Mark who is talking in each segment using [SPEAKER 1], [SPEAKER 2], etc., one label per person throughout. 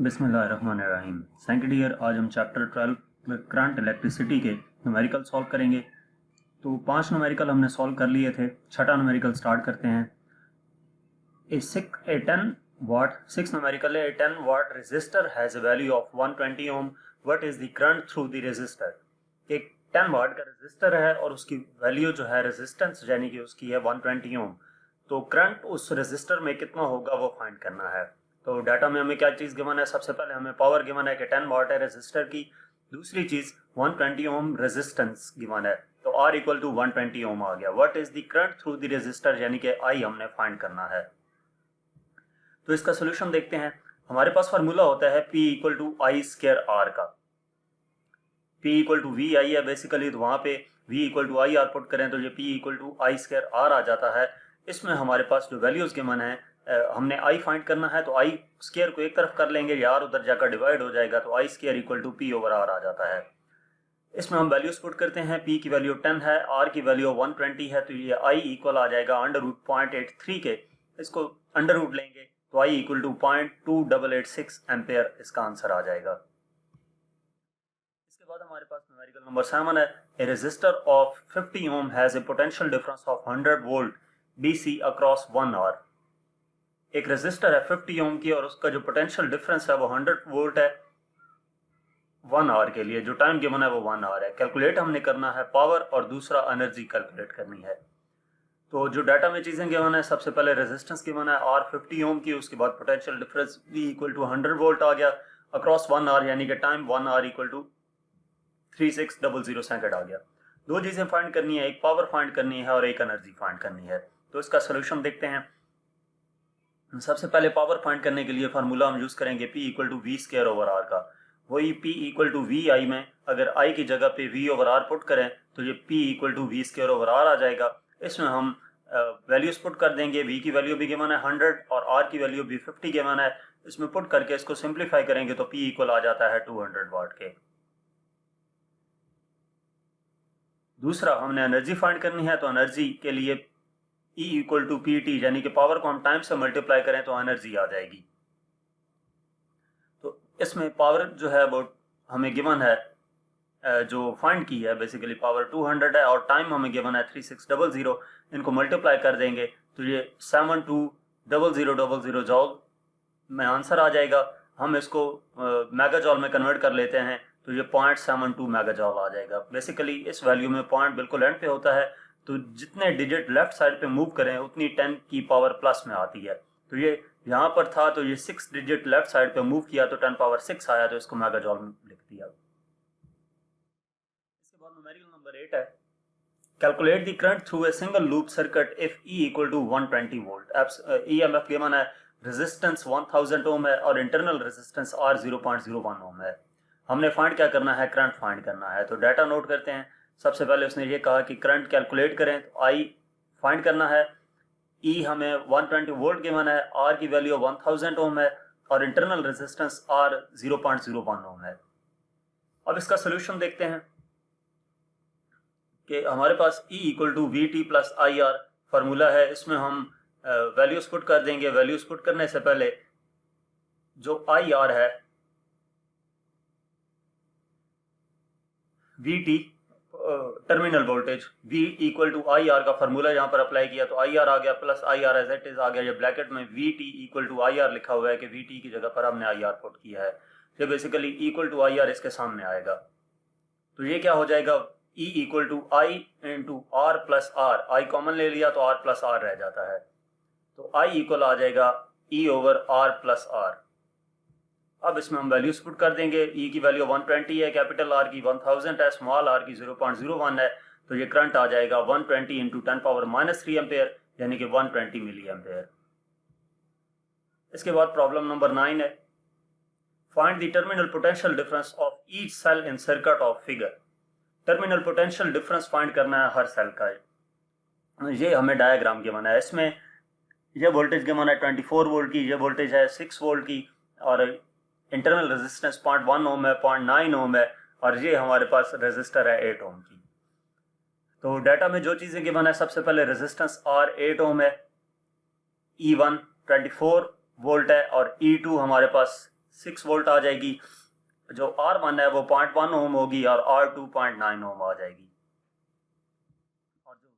[SPEAKER 1] बिस्मिल्लाहिर्रहमानिर्रहीम। Second year आज हम चैप्टर 12 करंट इलेक्ट्रिसिटी के न्यूमेरिकल सॉल्व करेंगे। तो 5 न्यूमेरिकल हमने सॉल्व कर लिए थे। छठा न्यूमेरिकल स्टार्ट करते हैं। ए 10 watt 6 न्यूमेरिकल है। ए 10 watt resistor has a value of 120 ohm. What is the current through the resistor? एक 10 वाट का रेजिस्टर है और उसकी वैल्यू जो है रेजिस्टेंस यानी कि उसकी है 120 ओम। तो करंट उस रेजिस्टर में कितना होगा वो फाइंड करना है। तो डाटा में हमें क्या चीज़ गिवन है? सबसे पहले हमें पावर गिवन है कि 10 वाट है रेजिस्टर की। दूसरी चीज़ 120 ओम रेजिस्टेंस गिवन है, तो R इक्वल टू 120 ओम आ गया। What is the current through the resistor यानी कि I हमने फाइंड करना है। तो इसका सोल्यूशन देखते हैं। हमारे पास फार्मूला होता है P equal to I square R का। P equal to V I है बेसिकली, तो वहाँ पे V equal to I R put करें तो ये P equal to I square R आ जाता है। इसमें हमारे पास जो वैल्यूज गिवन है, हमने I फाइंड करना है, तो I स्क्वायर को एक तरफ कर लेंगे, या R उधर जाकर डिवाइड हो जाएगा, तो I square equal to P over R आ जाता है। इसमें हम वैल्यूज पुट करते हैं। P की वैल्यू 10 है, R की वैल्यू 120 है, तो ये I इक्वल आ जाएगा अंडर रूट 0.83 के। इसको अंडर रूट लेंगे तो I इक्वल टू 0.2886 एम्पेयर इसका आंसर आ जाएगा। इसके बाद हमारे पास न्यूमेरिकल नंबर 7 है। A resistor of 50 ohm has a potential difference of 100 volt DC across 1 hour. एक रेजिस्टर है 50 ओम की और उसका जो पोटेंशियल डिफरेंस है वो 100 वोल्ट है 1 आवर के लिए। जो टाइम गिवन है वो 1 आवर है। कैलकुलेट हमने करना है पावर और दूसरा एनर्जी कैलकुलेट करनी है। तो जो डाटा में चीजें गिवन है, सबसे पहले रेजिस्टेंस गिवन है R 50 ओम की, उसके बाद potential difference V equal to 100 volt आ गया अक्रॉस 1 आवर यानी कि time 1 hour equal to 3600 second आ गया। दो चीजें फाइंड करनी है, एक पावर फाइंड करनी है और एक एनर्जी फाइंड करनी है। तो इसका सोल्यूशन देखते हैं। सबसे पहले पावर फाइंड करने के लिए फार्मूला हम यूज करेंगे P equal to V square over R का। वही P equal to V I में अगर I की जगह पे V ओवर R पुट करें तो ये P equal to V square over R आ जाएगा। इसमें हम वैल्यूज पुट कर देंगे। V की वैल्यू भी गिवन है 100 और R की वैल्यू भी 50 गिवन है। इसमें पुट करके इसको सिंप्लीफाई करेंगे तो P इक्वल आ जाता है 200 वाट के। दूसरा हमने एनर्जी फाइंड करनी है, तो एनर्जी के लिए E equal to P T यानी कि पावर को हम टाइम से मल्टीप्लाई करें तो एनर्जी आ जाएगी। तो इसमें पावर जो है वो हमें गिवन है, जो फाइंड की है बेसिकली पावर 200 है और टाइम हमें गिवन है 3600। इनको मल्टीप्लाई कर देंगे तो ये 720000 जॉल में आंसर आ जाएगा। हम इसको मेगा जॉल में कन्वर्ट कर लेते हैं तो ये 0.72 मेगा जॉल आ जाएगा। बेसिकली इस वैल्यू में पॉइंट बिल्कुल एंड पे होता है, तो जितने डिजिट लेफ्ट साइड पे मूव करें उतनी 10 की पावर प्लस में आती है। तो ये यहाँ पर था तो ये 6 डिजिट लेफ्ट साइड पे मूव किया तो 10 पावर 6 आया, तो इसको मेगा जॉल में लिख दिया। इसके बाद न्यूमेरिकल नंबर 8 है। Calculate the current through a single loop circuit if E equal to 120 volt. EMF given है, रेजिस्टेंस 1000 ओम है और इंटरनल रेजिस्टेंस R 0.01 ओम है। हमने फाइंड क्या करना है? करंट फाइंड करना है। तो डाटा नोट करते हैं। सबसे पहले उसने ये कहा कि करंट कैलकुलेट करें, तो I फाइंड करना है। E हमें 120 वोल्ट गिवन है, R की वैल्यू 1000 ओम है और इंटरनल रेजिस्टेंस R 0.01 ओम है। अब इसका सोल्यूशन देखते हैं कि हमारे पास E equal to V T plus I R formula है। इसमें हम वैल्यूज पुट कर देंगे। वैल्यूज पुट करने से पहले जो आई आर है V T terminal voltage, V equal to I R का फार्मूला यहाँ पर अप्लाई किया तो आई आर आ गया plus I R as it is आ गया। ये ब्रैकेट में V T equal to I R लिखा हुआ है कि वी टी की जगह पर हमने आई आर पुट किया है। ये basically equal to I R इसके सामने आएगा। तो ये क्या हो जाएगा? E equal to I into R plus R. I common ले लिया तो आर प्लस आर रह जाता है, तो I इक्वल आ जाएगा E over R plus R. अब इसमें हम वैल्यूज पुट कर देंगे। E की वैल्यू 120 है, कैपिटल R की 1000 है, स्मॉल r की 0.01 है, तो ये करंट आ जाएगा 120 इंटू 10 पावर -3 एम्पेयर यानी कि 120 मिली एम्पेयर। इसके बाद प्रॉब्लम नंबर 9 है। Find the terminal potential difference of each cell in circuit of figure. Terminal potential difference find करना है हर सेल का। ये हमें डायग्राम गिवन है। इसमें ये वोल्टेज गिवन है 24 वोल्ट की, ये वोल्टेज है 6 वोल्ट की और इंटरनल रेजिस्टेंस 0.1 ओम है, 0.9 ओम है और ये हमारे पास रेजिस्टर है 8 ओम की। तो डाटा में जो चीजें गिवन है, सबसे पहले रेजिस्टेंस R 8 ओम है, E1 24 वोल्ट है और E2 हमारे पास 6 वोल्ट आ जाएगी, जो R1 है वो 0.1 ओम होगी और R2 0.9 ओम आ जाएगी। और जो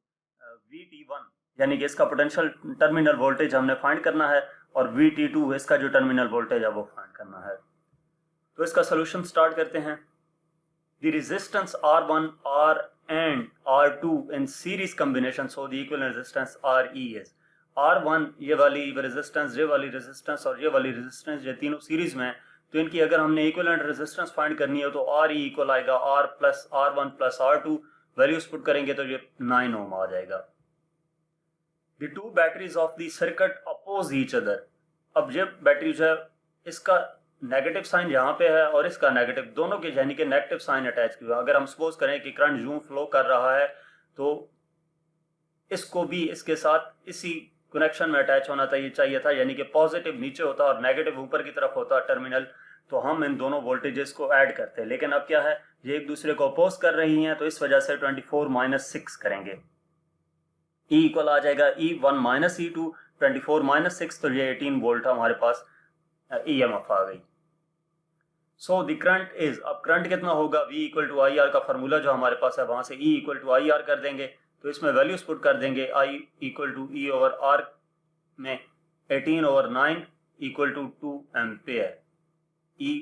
[SPEAKER 1] VT1 यानी कि इसका पोटेंशियल टर्मिनल वोल्टेज हमने फाइंड करना है और VT2 इसका जो टर्मिनल वोल्टेज है वो फाइंड करना है। तो इसका सोल्यूशन स्टार्ट करते हैं। The resistance R1, R and R2 in series combination, so the equivalent resistance RE is R1 ये वाली रेजिस्टेंस, ये वाली रेजिस्टेंस और ये वाली रेजिस्टेंस, ये तीनों सीरीज में, तो इनकी अगर हमने इक्विवेलेंट रेजिस्टेंस फाइंड करनी है तो RE इक्वल आएगा R plus R1 plus R2, values put करेंगे तो ये 9 ओम आ जाएगा। The two batteries of the circuit oppose each other। अब ये बैटरी जो है इसका नेगेटिव साइन यहाँ पे है और इसका नेगेटिव, दोनों के यानी कि नेगेटिव साइन अटैच किया। अगर हम सपोज करें कि करंट यूं फ्लो कर रहा है तो इसको भी इसके साथ इसी कनेक्शन में अटैच होना चाहिए था, यानी कि पॉजिटिव नीचे होता और नेगेटिव ऊपर की तरफ होता टर्मिनल, तो हम इन दोनों वोल्टेजेस को ऐड करते हैं। लेकिन अब क्या है, ये एक दूसरे को अपोज कर रही हैं, तो इस वजह से 24 - 6 करेंगे। E इक्वल आ जाएगा E1 - E2, 24 - 6, तो ये 18 वोल्ट हमारे पास EMF आ गई। सो द करंट इज, अब करंट कितना होगा, V equal to I R का फार्मूला जो हमारे पास है वहां से E equal to I R कर देंगे, तो इसमें वैल्यूज पुट कर देंगे। I equal to E over R में 18 over 9 equal to 2 ampere. E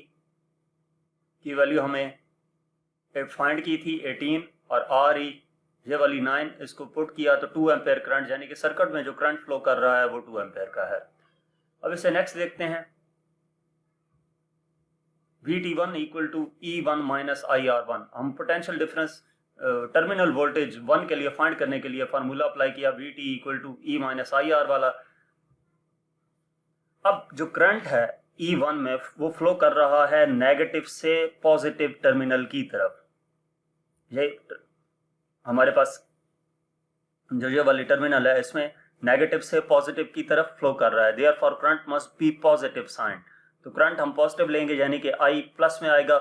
[SPEAKER 1] की वैल्यू हमें फाइंड की थी 18 और RE ये वाली 9, इसको पुट किया तो 2 एम्पेयर करंट, यानी कि सर्किट में जो करंट फ्लो कर रहा है वो 2 एम्पेयर का है। अब इसे नेक्स्ट देखते हैं। VT1 equal to E1 minus IR1। हम पोटेंशियल डिफरेंस टर्मिनल वोल्टेज 1 के लिए फाइंड करने के लिए फार्मूला अप्लाई किया, VT equal to E minus IR वाला। अब जो करंट है E1 में वो फ्लो कर रहा है नेगेटिव से पॉजिटिव टर्मिनल की तरफ। ये हमारे पास जो ये वाली टर्मिनल है इसमें नेगेटिव से पॉजिटिव की तरफ फ्लो कर रहा है, therefore current must be positive sign. तो करंट हम पॉजिटिव लेंगे यानी कि I प्लस में आएगा,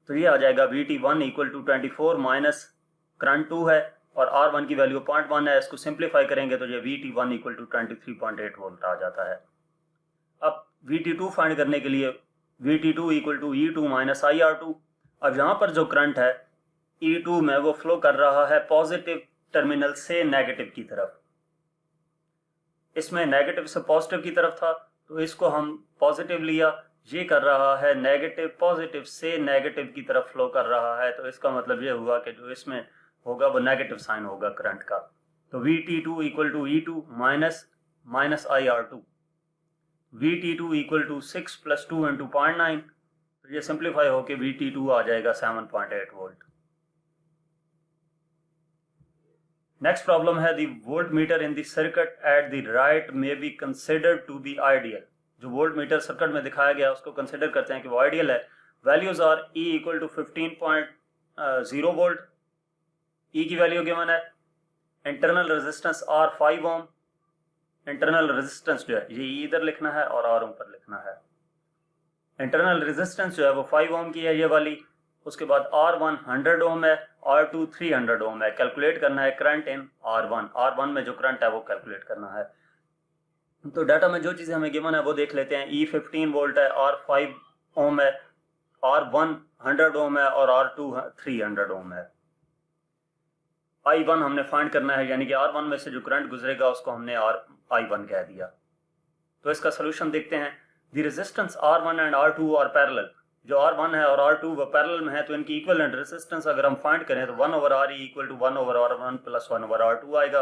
[SPEAKER 1] तो ये आ जाएगा VT1 equal to 24 minus current 2 है और R1 की वैल्यू 0.1 है। इसको सिंप्लीफाई करेंगे तो ये VT1 इक्वल टू 23.8 वोल्ट आ जाता है। अब VT2 फाइंड करने के लिए VT2 equal to E2 minus IR2। अब यहाँ पर जो करंट है E2 में वो फ्लो कर रहा है पॉजिटिव टर्मिनल से नेगेटिव की तरफ। इसमें नेगेटिव से पॉजिटिव की तरफ था तो इसको हम पॉजिटिव लिया, ये कर रहा है नेगेटिव पॉजिटिव से नेगेटिव की तरफ फ्लो कर रहा है, तो इसका मतलब ये हुआ कि जो इसमें होगा वो नेगेटिव साइन होगा करंट का। तो VT2 equal to E2 minus IR2, VT2 equal to 6 plus 2 into 0.9, तो ये सिंप्लीफाई होके VT2 आ जाएगा 7.8 वोल्ट। नेक्स्ट प्रॉब्लम है, the volt meter in the circuit at the right may be considered to be ideal. जो volt meter circuit में दिखाया गया उसको कंसिडर करते हैं कि वो आइडियल है। Values are E equal to 15.0 volt, E की वैल्यू गिवन है। Internal resistance R 5 ohm, internal resistance जो है ये इधर लिखना है और R ऊपर लिखना है। इंटरनल रेजिस्टेंस जो है वो 5 ओम की है ये वाली। उसके बाद R1 100 ओम है, R2 300 ओम है। कैलकुलेट करना है करंट इन R1 में जो करंट है वो कैलकुलेट करना है। तो डाटा में जो चीज़ें हमें गिवन है वो देख लेते हैं। E 15 वोल्ट है, R 5 ओम है, R1 100 ओम है और R2 300 ओम है। I1 हमने फाइंड करना है, यानी कि R1 में से जो करंट गुजरेगा उसको हमने I1 कह दिया। तो इसका सोल्यूशन देखते हैं। The resistance R1 and R2 are parallel. जो R1 है और R2 वो पैरेलल में है, तो इनकी इक्विवेलेंट रेजिस्टेंस अगर हम फाइंड करें तो 1 over RE equal to 1 over R1 plus 1 over R2 आएगा।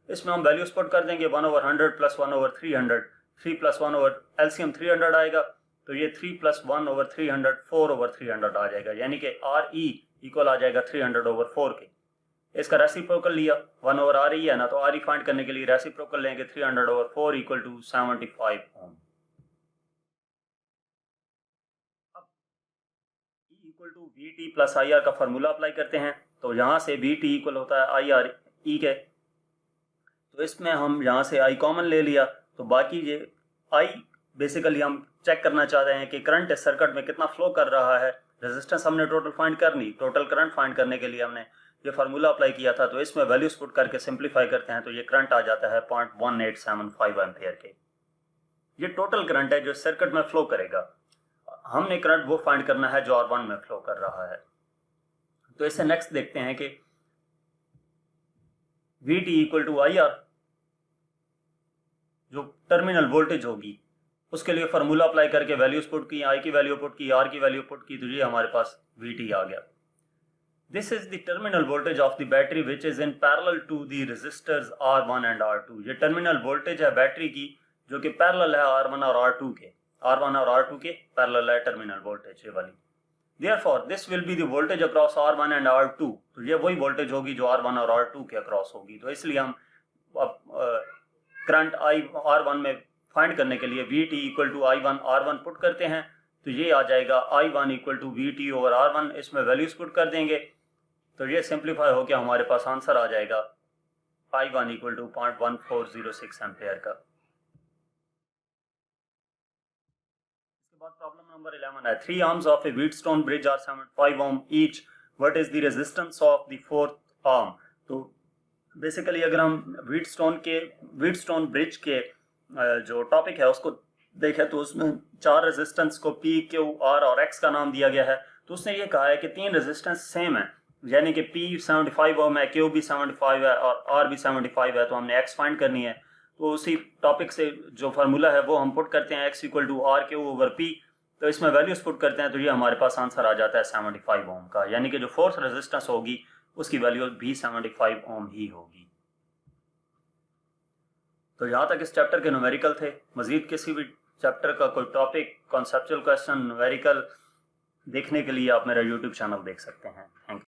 [SPEAKER 1] इसमें हम वैल्यूज पुट कर देंगे 1 over 100 plus 1 over 300, 3 plus 1 over LCM 300 आएगा, तो ये 3 प्लस 1 ओवर 300 4 ओवर 300 आ जाएगा, यानी कि RE इक्वल आ जाएगा 300 ओवर 4 के। इसका रेसिप्रोकल लिया, 1 ओवर RE है ना, तो RE फाइंड करने के लिए रेसिप्रोकल लेंगे 300 ओवर 4 इक्वल टू 75 ओम। अब E equal to VT plus IR का फार्मूला अप्लाई करते हैं, तो यहाँ से VT इक्वल होता है IR E के, तो इसमें हम यहाँ से I कॉमन ले लिया, तो बाकी ये I बेसिकली हम चेक करना चाहते हैं कि करंट इस सर्किट में कितना फ्लो कर रहा है। रेजिस्टेंस हमने टोटल फाइंड करनी, टोटल करंट फाइंड करने के लिए हमने ये फार्मूला अप्लाई किया था, तो इसमें वैल्यूज पुट करके सिंप्लीफाई करते हैं तो ये करंट आ जाता है 0.1875 एम्पियर के। ये टोटल करंट है जो सर्किट में फ्लो करेगा। हमने करंट वो फाइंड करना है जो R1 में फ्लो कर रहा है। तो इससे नेक्स्ट देखते हैं कि VT इक्वल टू IR, जो टर्मिनल वोल्टेज होगी उसके लिए फार्मूला अप्लाई करके वैल्यूज पुट की, I की वैल्यू पुट की, R की वैल्यू पुट की, तो ये हमारे पास VT आ गया। This is the terminal voltage of the battery which is in parallel to the resistors R1 and R2। ये टर्मिनल वोल्टेज है बैटरी की जो कि पैरेलल है R1 और R2 के, R1 और R2 के पैरेलल है टर्मिनल वोल्टेज ये वाली। Therefore this will be the voltage across R1 and R2। तो ये वही वोल्टेज होगी जो R1 और R2 के अक्रॉस होगी। तो इसलिए हम अब करंट R1 में फाइंड करने के लिए VT equal to I1 R1 put करते हैं, तो ये आ जाएगा I1 equal to VT over R1। इसमें वैल्यूज पुट कर देंगे तो ये सिंप्लीफाई होकर हमारे पास आंसर आ जाएगा I1 इक्वल टू 0.1406 एम्पेयर का। इसके बाद प्रॉब्लम नंबर 11 है, 3 arms of a Wheatstone bridge are 75 ohm each, what is the resistance of the fourth arm. तो बेसिकली अगर हम व्हीटस्टोन ब्रिज के जो टॉपिक है उसको देखें तो उसमें 4 रेजिस्टेंस को P, Q, R और X का नाम दिया गया है। तो उसने ये कहा है कि 3 रेजिस्टेंस सेम है, यानी कि P 75 ओम है, Q भी 75 है और R भी 75 है, तो हमने X फाइंड करनी है। तो उसी टॉपिक से जो फार्मूला है वो हम पुट करते हैं, X equal to RQ over P। तो इसमें वैल्यूज पुट करते हैं तो ये हमारे पास आंसर आ जाता है 75 ओम का, यानी कि जो फोर्थ रेजिस्टेंस होगी उसकी वैल्यू भी 75 ओम ही होगी। तो यहाँ तक इस चैप्टर के न्यूमेरिकल थे। मजीद किसी भी चैप्टर का कोई टॉपिक, कॉन्सेप्चुअल क्वेश्चन, न्यूमेरिकल देखने के लिए आप मेरा यूट्यूब चैनल देख सकते हैं। Thank you.